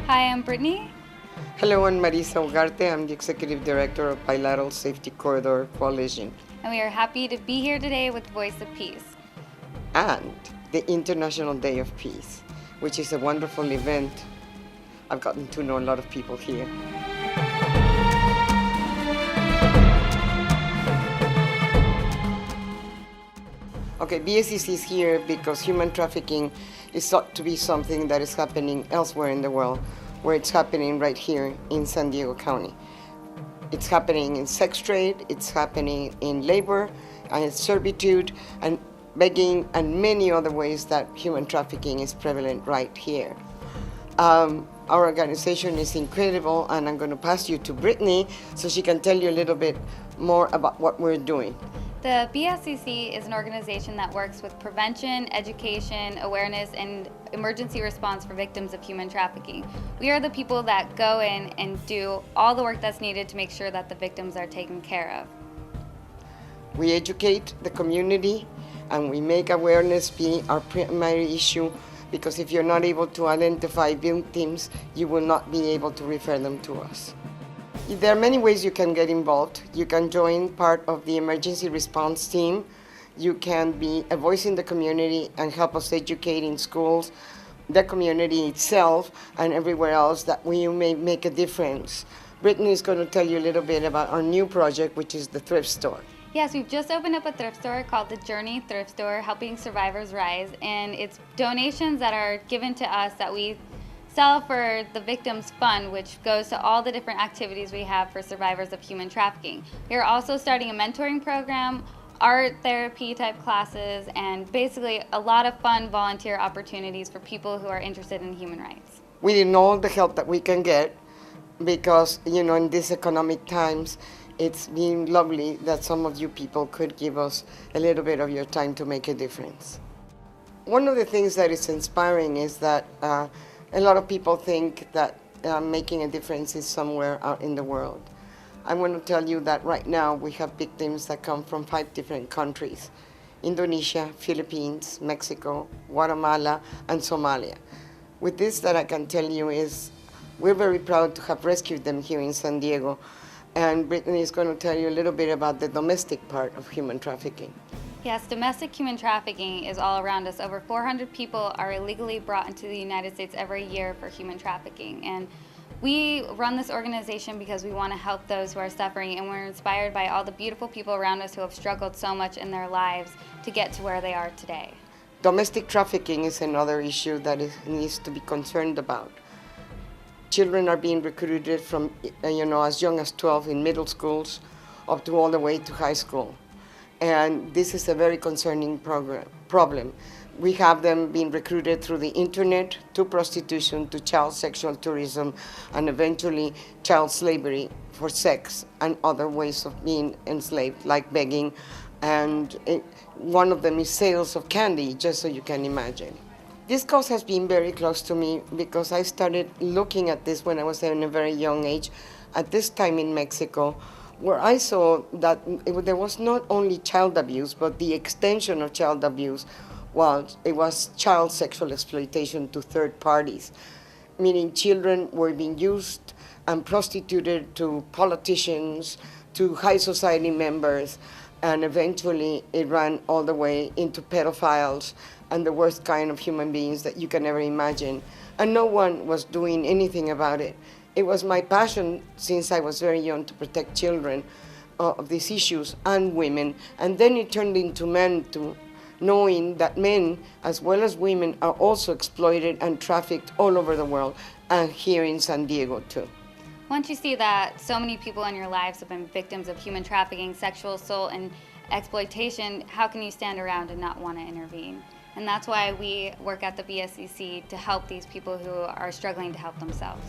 Hi, I'm Brittany. Hello, I'm Marisa Ugarte. I'm the Executive Director of Bilateral Safety Corridor Coalition And we are happy to be here today with Voice of Peace. and the International Day of Peace, which is a wonderful event. I've gotten to know a lot of people here. Okay, Bscc is here because human trafficking is thought to be something that is happening elsewhere in the world, where it's happening right here in San Diego County. It's happening in sex trade, it's happening in labor, and servitude, and begging, and many other ways that human trafficking is prevalent right here. Our organization is incredible, and I'm going to pass you to Brittany so she can tell you a little bit more about what we're doing. The Bscc is an organization that works with prevention, education, awareness, and emergency response for victims of human trafficking. We are the people that go in and do all the work that's needed to make sure that the victims are taken care of. We educate the community, and we make awareness be our primary issue, because if you're not able to identify victims, you will not be able to refer them to us. There are many ways you can get involved. You can join part of the emergency response team. You can be a voice in the community and help us educate in schools, the community itself, and everywhere else that we may make a difference. Brittany is going to tell you a little bit about our new project, which is the thrift store. Yes, we've just opened up a thrift store called the Journey Thrift Store, helping survivors rise, and it's donations that are given to us that we sell for the Victims Fund, which goes to all the different activities we have for survivors of human trafficking. We are also starting a mentoring program, art therapy type classes, and basically a lot of fun volunteer opportunities for people who are interested in human rights. We need all the help that we can get because, in these economic times, it's been lovely that some of you people could give us a little bit of your time to make a difference. One of the things that is inspiring is that a lot of people think that making a difference is somewhere out in the world. I want to tell you that right now we have victims that come from 5 different countries: Indonesia, Philippines, Mexico, Guatemala, and Somalia. With this, that I can tell you is we're very proud to have rescued them here in San Diego, and Brittany is going to tell you a little bit about the domestic part of human trafficking. Yes, domestic human trafficking is all around us. Over 400 people are illegally brought into the United States every year for human trafficking. And we run this organization because we want to help those who are suffering, and we're inspired by all the beautiful people around us who have struggled so much in their lives to get to where they are today. Domestic trafficking is another issue that needs to be concerned about. Children are being recruited from, as young as 12 in middle schools up to all the way to high school. And this is a very concerning problem. We have them being recruited through the internet to prostitution, to child sexual tourism, and eventually child slavery for sex and other ways of being enslaved, like begging. And one of them is sales of candy, just so you can imagine. This cause has been very close to me because I started looking at this when I was in a very young age, at this time in Mexico, where I saw that there was not only child abuse, but the extension of child abuse it was child sexual exploitation to third parties, meaning children were being used and prostituted to politicians, to high society members, and eventually it ran all the way into pedophiles and the worst kind of human beings that you can ever imagine. And no one was doing anything about it. It was my passion since I was very young to protect children of these issues and women. And then it turned into men, to knowing that men as well as women are also exploited and trafficked all over the world, and here in San Diego too. Once you see that so many people in your lives have been victims of human trafficking, sexual assault, and exploitation, how can you stand around and not want to intervene? And that's why we work at the Bscc to help these people who are struggling to help themselves.